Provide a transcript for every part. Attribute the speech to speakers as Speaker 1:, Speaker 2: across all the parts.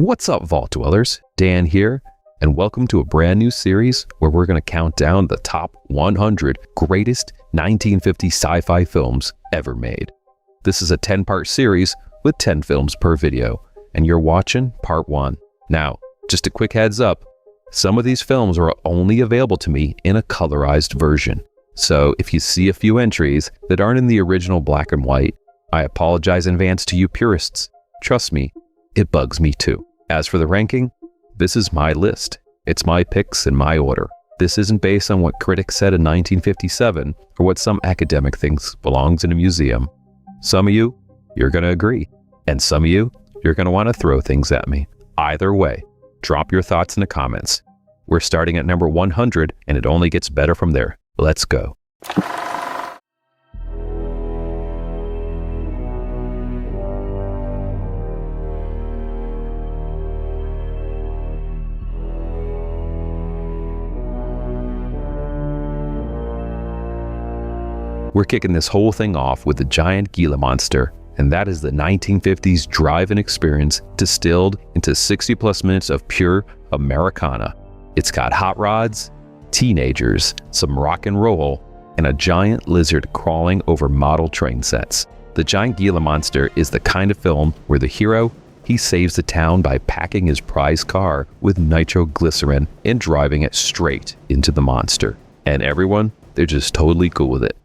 Speaker 1: What's up, Vault Dwellers? Dan here, and welcome to a brand new series where we're going to count down the top 100 greatest 1950s sci-fi films ever made. This is a 10-part series with 10 films per video, and you're watching part 1. Now, just a quick heads up, some of these films are only available to me in a colorized version. So if you see a few entries that aren't in the original black and white, I apologize in advance to you purists. Trust me, it bugs me too. As for the ranking, this is my list. It's my picks in my order. This isn't based on what critics said in 1957 or what some academic thinks belongs in a museum. Some of you, you're going to agree. And some of you, you're going to want to throw things at me. Either way, drop your thoughts in the comments. We're starting at number 100 and it only gets better from there. Let's go. We're kicking this whole thing off with the Giant Gila Monster, and that is the 1950s drive-in experience distilled into 60+ minutes of pure Americana. It's got hot rods, teenagers, some rock and roll, and a giant lizard crawling over model train sets. The Giant Gila Monster is the kind of film where the hero, he saves the town by packing his prized car with nitroglycerin and driving it straight into the monster. And everyone, they're just totally cool with it.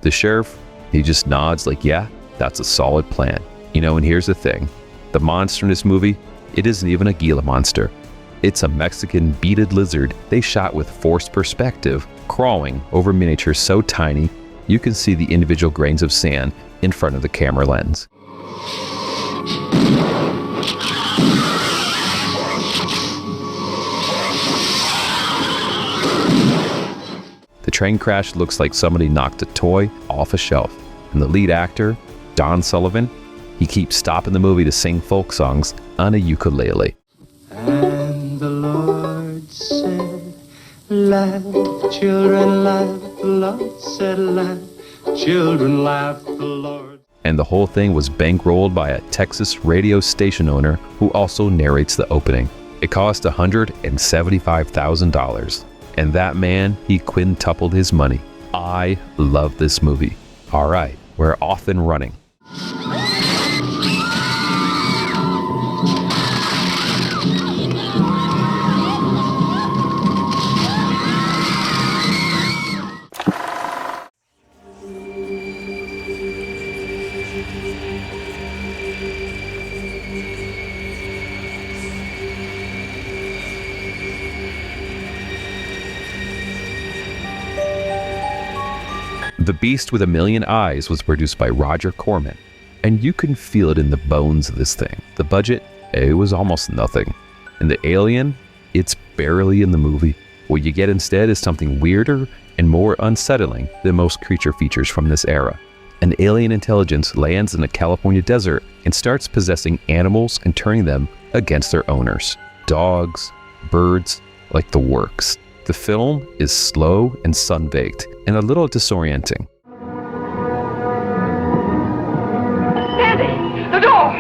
Speaker 1: The sheriff, he just nods like, yeah, that's a solid plan. You know, and here's the thing. The monster in this movie, it isn't even a Gila monster. It's a Mexican beaded lizard they shot with forced perspective, crawling over miniatures so tiny you can see the individual grains of sand in front of the camera lens. The train crash looks like somebody knocked a toy off a shelf, and the lead actor, Don Sullivan, he keeps stopping the movie to sing folk songs on a ukulele.
Speaker 2: And the Lord said, laugh, children, laugh. The Lord said, laugh, children, laugh. The Lord.
Speaker 1: And the whole thing was bankrolled by a Texas radio station owner who also narrates the opening. It cost $175,000. And that man, he quintupled his money. I love this movie. All right, we're off and running. The Beast with a Million Eyes was produced by Roger Corman, and you can feel it in the bones of this thing. The budget, it was almost nothing. And the alien, it's barely in the movie. What you get instead is something weirder and more unsettling than most creature features from this era. An alien intelligence lands in the California desert and starts possessing animals and turning them against their owners. Dogs, birds, like the works. The film is slow and sun-baked and a little disorienting.
Speaker 3: Andy, the door!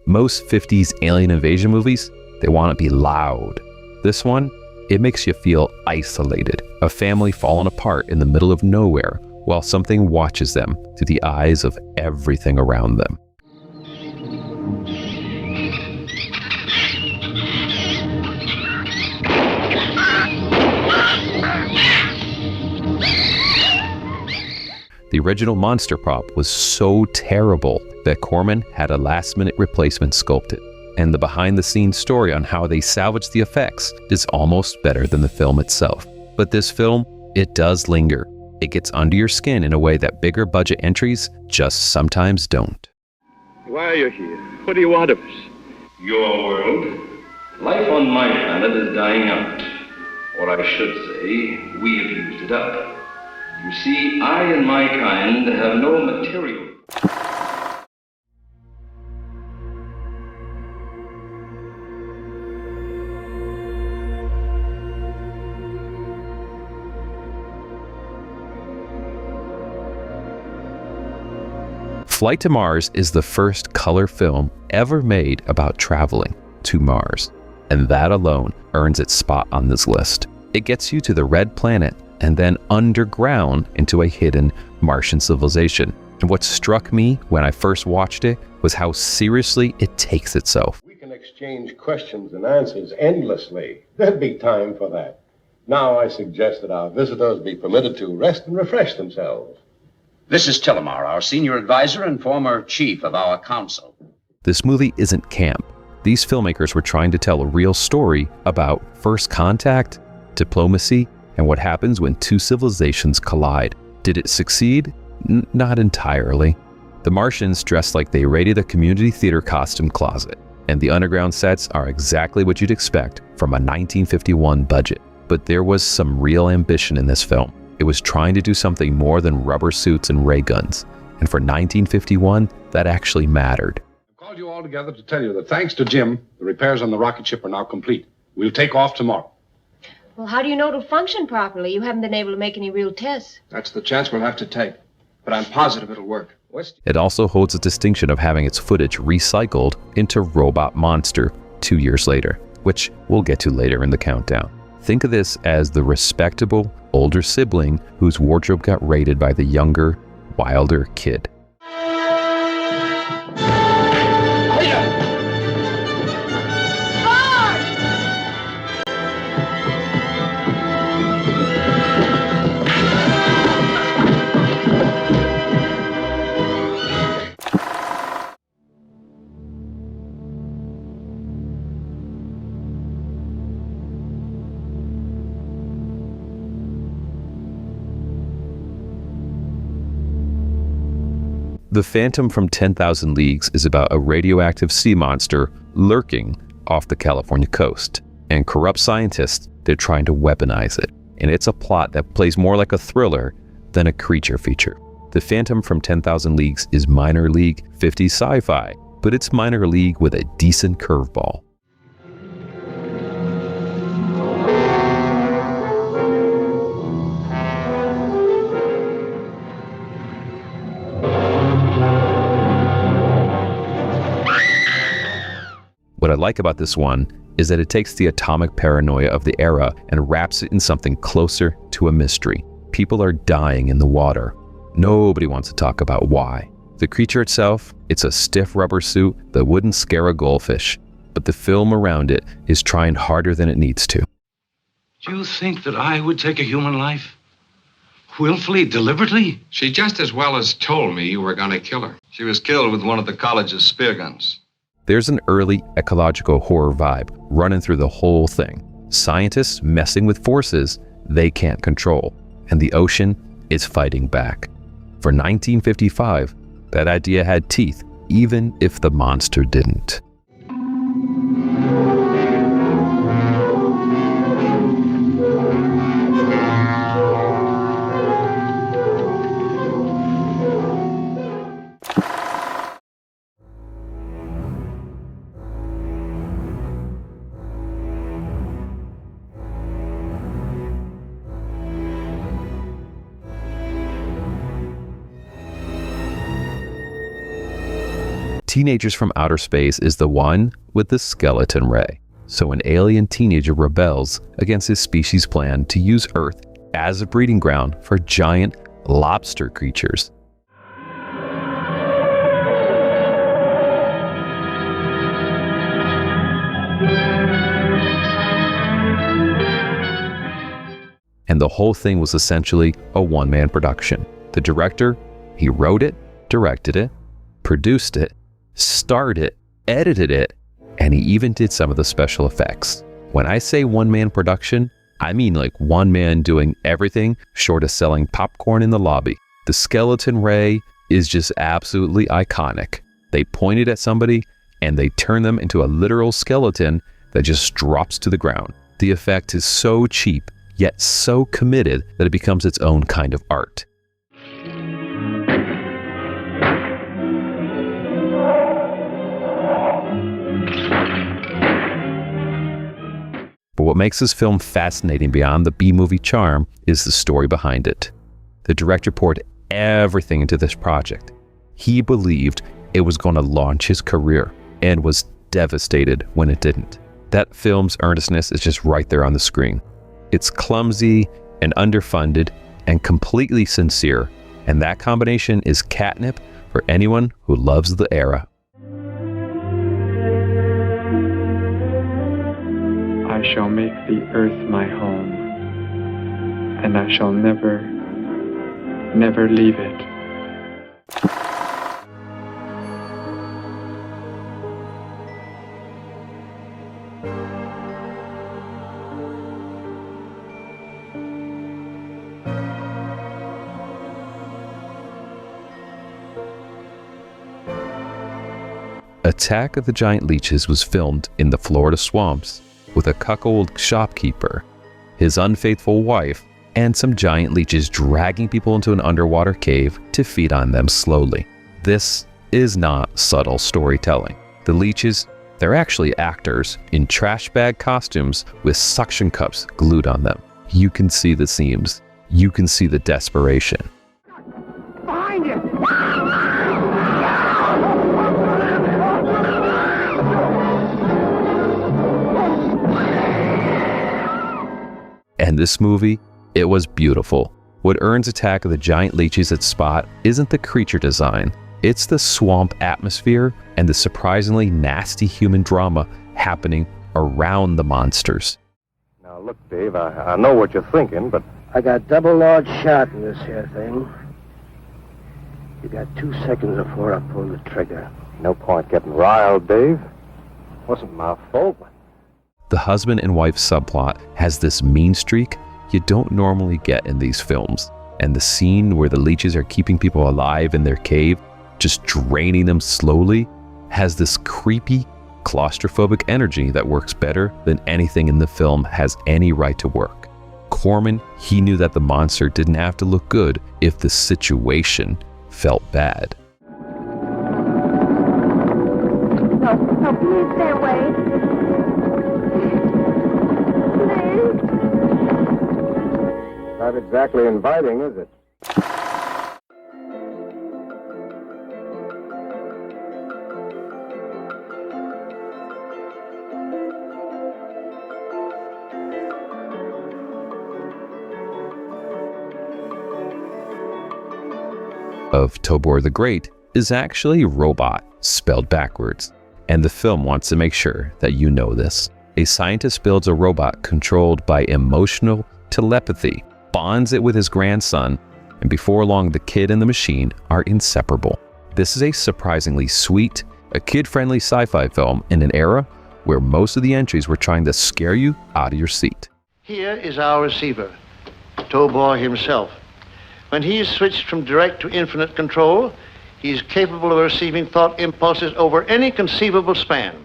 Speaker 1: Most 50s alien invasion movies, they want to be loud. This one, it makes you feel isolated. A family falling apart in the middle of nowhere while something watches them through the eyes of everything around them. The original monster prop was so terrible that Corman had a last-minute replacement sculpted. And the behind-the-scenes story on how they salvaged the effects is almost better than the film itself. But this film, it does linger. It gets under your skin in a way that bigger budget entries just sometimes don't.
Speaker 4: Why are you here? What do you want of us?
Speaker 5: Your world. Life on my planet is dying out. Or I should say, we have used it up. You see, I and my kind have no material.
Speaker 1: Flight to Mars is the first color film ever made about traveling to Mars, and that alone earns its spot on this list. It gets you to the red planet and then underground into a hidden Martian civilization. And what struck me when I first watched it was how seriously it takes itself.
Speaker 3: We can exchange questions and answers endlessly. There'd be time for that. Now I suggest that our visitors be permitted to rest and refresh themselves.
Speaker 6: This is Tillamar, our senior advisor and former chief of our council.
Speaker 1: This movie isn't camp. These filmmakers were trying to tell a real story about first contact, diplomacy, and what happens when two civilizations collide. Did it succeed? Not entirely. The Martians dress like they raided a community theater costume closet, and the underground sets are exactly what you'd expect from a 1951 budget. But there was some real ambition in this film. It was trying to do something more than rubber suits and ray guns, and for 1951, that actually mattered.
Speaker 3: I called you all together to tell you that thanks to Jim, the repairs on the rocket ship are now complete. We'll take off tomorrow.
Speaker 7: Well, how do you know it'll function properly? You haven't been able to make any real tests.
Speaker 8: That's the chance we'll have to take. But I'm positive it'll work.
Speaker 1: It also holds the distinction of having its footage recycled into Robot Monster 2 years later, which we'll get to later in the countdown. Think of this as the respectable older sibling whose wardrobe got raided by the younger, wilder kid. The Phantom from 10,000 Leagues is about a radioactive sea monster lurking off the California coast, and corrupt scientists, they're trying to weaponize it. And it's a plot that plays more like a thriller than a creature feature. The Phantom from 10,000 Leagues is minor league 50s sci-fi, but it's minor league with a decent curveball. What I like about this one is that it takes the atomic paranoia of the era and wraps it in something closer to a mystery. People are dying in the water. Nobody wants to talk about why. The creature itself, it's a stiff rubber suit that wouldn't scare a goldfish, but the film around it is trying harder than it needs to.
Speaker 9: Do you think that I would take a human life? Willfully, deliberately?
Speaker 8: She just as well as told me you were going to kill her.
Speaker 5: She was killed with one of the college's spear guns.
Speaker 1: There's an early ecological horror vibe running through the whole thing. Scientists messing with forces they can't control, and the ocean is fighting back. For 1955, that idea had teeth, even if the monster didn't. Teenagers from Outer Space is the one with the skeleton ray. So an alien teenager rebels against his species' plan to use Earth as a breeding ground for giant lobster creatures. And the whole thing was essentially a one-man production. The director, he wrote it, directed it, produced it, starred it, edited it, and he even did some of the special effects. When I say one-man production, I mean like one man doing everything short of selling popcorn in the lobby. The skeleton ray is just absolutely iconic. They point it at somebody and they turn them into a literal skeleton that just drops to the ground. The effect is so cheap, yet so committed that it becomes its own kind of art. But what makes this film fascinating beyond the B-movie charm is the story behind it. The director poured everything into this project. He believed it was going to launch his career and was devastated when it didn't. That film's earnestness is just right there on the screen. It's clumsy and underfunded and completely sincere, and that combination is catnip for anyone who loves the era.
Speaker 10: I shall make the earth my home, and I shall never, never leave it.
Speaker 1: Attack of the Giant Leeches was filmed in the Florida swamps with a cuckold shopkeeper, his unfaithful wife, and some giant leeches dragging people into an underwater cave to feed on them slowly. This is not subtle storytelling. The leeches, they're actually actors in trash bag costumes with suction cups glued on them. You can see the seams. You can see the desperation.
Speaker 2: Behind you!
Speaker 1: And this movie, it was beautiful. What earns Attack of the Giant Leeches its spot isn't the creature design. It's the swamp atmosphere and the surprisingly nasty human drama happening around the monsters.
Speaker 3: Now, look, Dave, I know what you're thinking, but
Speaker 11: I got double large shot in this here thing. You got 2 seconds before I pull the trigger.
Speaker 3: no point getting riled, Dave. Wasn't my fault.
Speaker 1: The husband and wife subplot has this mean streak you don't normally get in these films. And the scene where the leeches are keeping people alive in their cave, just draining them slowly, has this creepy, claustrophobic energy that works better than anything in the film has any right to work. Corman, he knew that the monster didn't have to look good if the situation felt bad.
Speaker 12: No, please stay away. Please.
Speaker 3: Not exactly inviting, is it?
Speaker 1: Of Tobor the Great is actually robot, spelled backwards. And the film wants to make sure that you know this. A scientist builds a robot controlled by emotional telepathy, bonds it with his grandson, and before long the kid and the machine are inseparable. This is a surprisingly sweet, a kid-friendly sci-fi film in an era where most of the entries were trying to scare you out of your seat.
Speaker 13: Here is our receiver, Tobor himself. When he is switched from direct to infinite control, he is capable of receiving thought impulses over any conceivable span.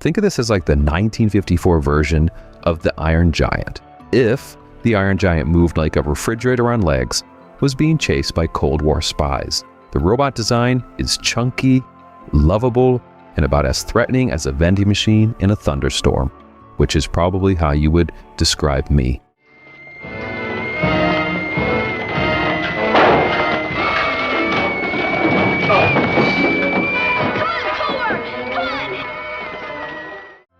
Speaker 1: Think of this as like the 1954 version of the Iron Giant. If the Iron Giant moved like a refrigerator on legs, was being chased by Cold War spies. The robot design is chunky, lovable, and about as threatening as a vending machine in a thunderstorm, which is probably how you would describe me.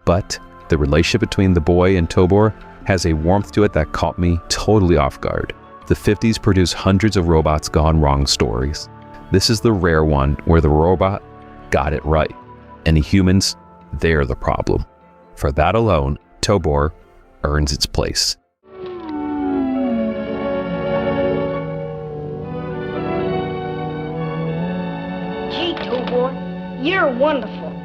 Speaker 1: But the relationship between the boy and Tobor has a warmth to it that caught me totally off guard. The 50s produced hundreds of robots gone wrong stories. This is the rare one where the robot got it right, and the humans, they're the problem. For that alone, Tobor earns its place.
Speaker 12: Gee, Tobor, you're wonderful.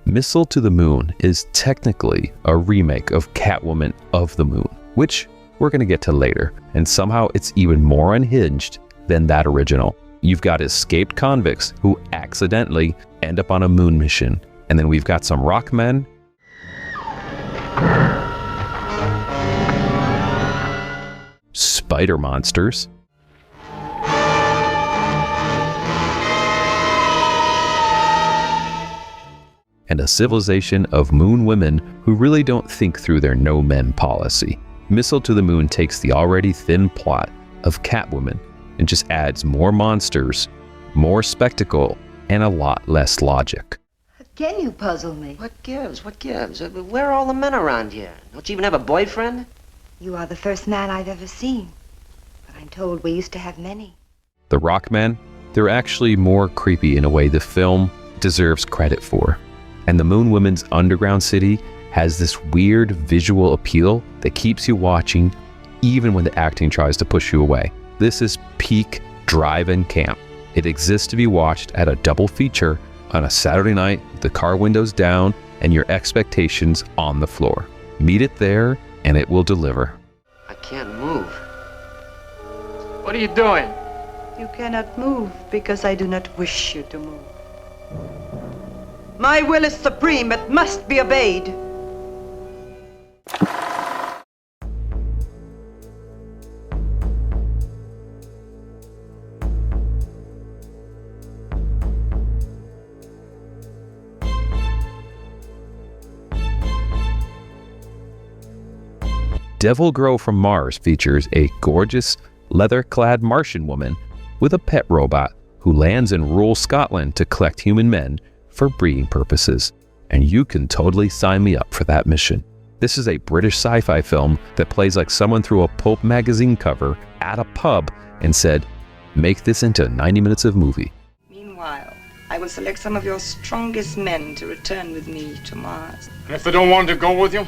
Speaker 1: Missile to the Moon is technically a remake of Catwoman of the Moon, which we're going to get to later, and somehow it's even more unhinged than that original. You've got escaped convicts who accidentally end up on a moon mission, and then we've got some rock men spider monsters, and a civilization of moon women who really don't think through their no men policy. Missile to the Moon takes the already thin plot of Catwoman and just adds more monsters, more spectacle, and a lot less logic.
Speaker 14: Can you puzzle me?
Speaker 11: What gives? What gives? Where are all the men around here? Don't you even have a boyfriend?
Speaker 14: You are the first man I've ever seen, but I'm told we used to have many.
Speaker 1: The Rockmen, they're actually more creepy in a way the film deserves credit for. And the Moon Women's underground city has this weird visual appeal that keeps you watching even when the acting tries to push you away. This is peak drive-in camp. It exists to be watched at a double feature on a Saturday night with the car windows down and your expectations on the floor. Meet it there and it will deliver.
Speaker 11: I can't move.
Speaker 8: What are you doing?
Speaker 14: You cannot move because I do not wish you to move. My will is supreme. It must be obeyed.
Speaker 1: Devil Girl from Mars features a gorgeous, leather-clad Martian woman with a pet robot who lands in rural Scotland to collect human men for breeding purposes. And you can totally sign me up for that mission. This is a British sci-fi film that plays like someone threw a pulp magazine cover at a pub and said, make this into 90 minutes of movie.
Speaker 14: Meanwhile, I will select some of your strongest men to return with me to Mars.
Speaker 8: And if they don't want to go with you?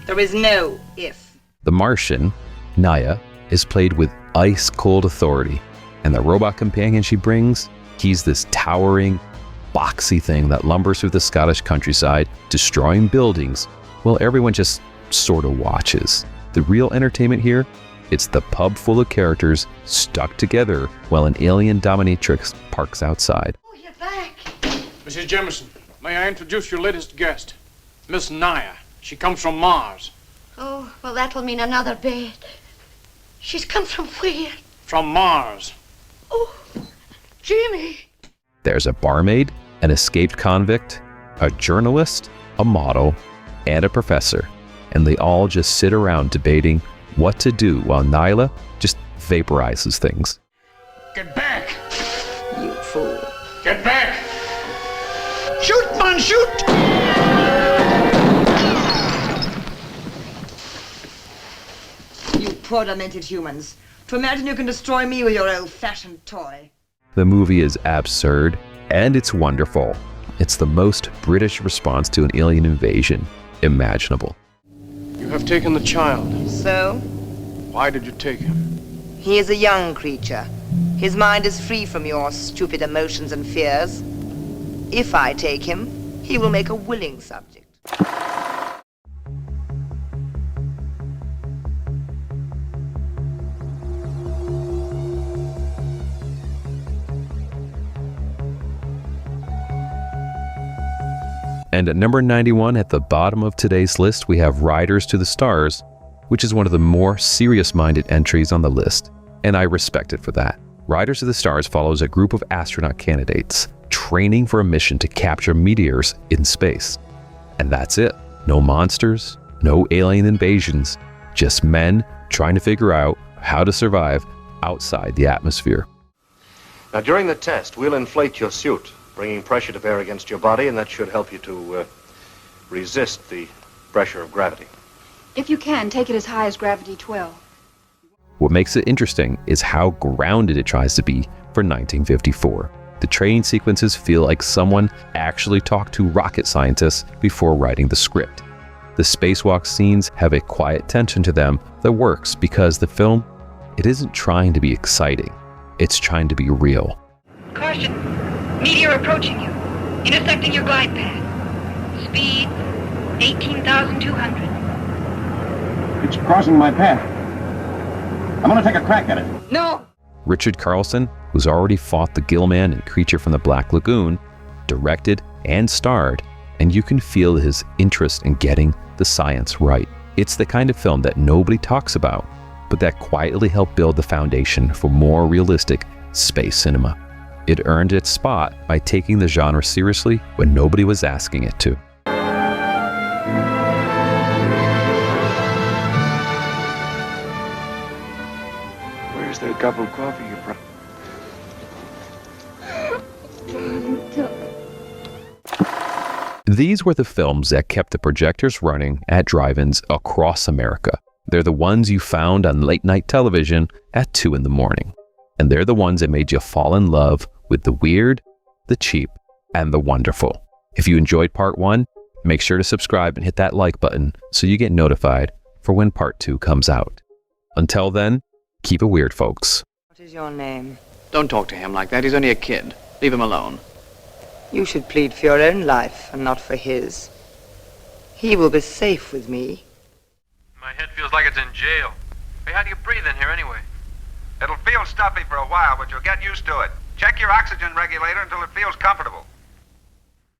Speaker 14: There is no if.
Speaker 1: The Martian, Naya, is played with ice-cold authority. And the robot companion she brings, he's this towering, boxy thing that lumbers through the Scottish countryside, destroying buildings, while everyone just sort of watches. The real entertainment here, it's the pub full of characters stuck together while an alien dominatrix parks outside.
Speaker 12: Oh, you're back.
Speaker 8: Mrs. Jemison, may I introduce your latest guest, Miss Naya. She comes from Mars.
Speaker 12: Oh, well, that'll mean another bed. She's come from where?
Speaker 8: From Mars.
Speaker 12: Oh, Jimmy.
Speaker 1: There's a barmaid, an escaped convict, a journalist, a model, and a professor. And they all just sit around debating what to do while Nyla just vaporizes things.
Speaker 8: Get back!
Speaker 14: You fool.
Speaker 8: Get back!
Speaker 11: Shoot, man, shoot!
Speaker 14: You poor demented humans. To imagine you can destroy me with your old-fashioned toy.
Speaker 1: The movie is absurd, and it's wonderful. It's the most British response to an alien invasion imaginable.
Speaker 8: You have taken the child.
Speaker 14: So?
Speaker 8: Why did you take him?
Speaker 14: He is a young creature. His mind is free from your stupid emotions and fears. If I take him, he will make a willing subject.
Speaker 1: And at number 91 at the bottom of today's list, we have Riders to the Stars, which is one of the more serious-minded entries on the list, and I respect it for that. Riders to the Stars follows a group of astronaut candidates training for a mission to capture meteors in space. And that's it. No monsters, no alien invasions, just men trying to figure out how to survive outside the atmosphere.
Speaker 3: Now, during the test, we'll inflate your suit, bringing pressure to bear against your body, and that should help you to resist the pressure of gravity.
Speaker 15: If you can, take it as high as gravity 12.
Speaker 1: What makes it interesting is how grounded it tries to be for 1954. The training sequences feel like someone actually talked to rocket scientists before writing the script. The spacewalk scenes have a quiet tension to them that works because the film, it isn't trying to be exciting. It's trying to be real.
Speaker 16: Caution. Meteor approaching you. Intersecting your glide path. Speed 18,200.
Speaker 3: It's crossing my path. I'm going to take a crack at it.
Speaker 16: No!
Speaker 1: Richard Carlson, who's already fought the Gillman in Creature from the Black Lagoon, directed and starred, and you can feel his interest in getting the science right. It's the kind of film that nobody talks about, but that quietly helped build the foundation for more realistic space cinema. It earned its spot by taking the genre seriously when nobody was asking it to.
Speaker 17: Where's that cup of coffee you brought?
Speaker 1: These were the films that kept the projectors running at drive-ins across America. They're the ones you found on late-night television at 2 in the morning. And they're the ones that made you fall in love with the weird, the cheap, and the wonderful. If you enjoyed part 1, make sure to subscribe and hit that like button so you get notified for when part 2 comes out. Until then, keep it weird, folks.
Speaker 14: What is your name?
Speaker 8: Don't talk to him like that. He's only a kid. Leave him alone.
Speaker 14: You should plead for your own life and not for his. He will be safe with me.
Speaker 18: My head feels like it's in jail. Hey, how do you breathe in here anyway? It'll feel stuffy for a while, but you'll get used to it. Check your oxygen regulator until it feels comfortable.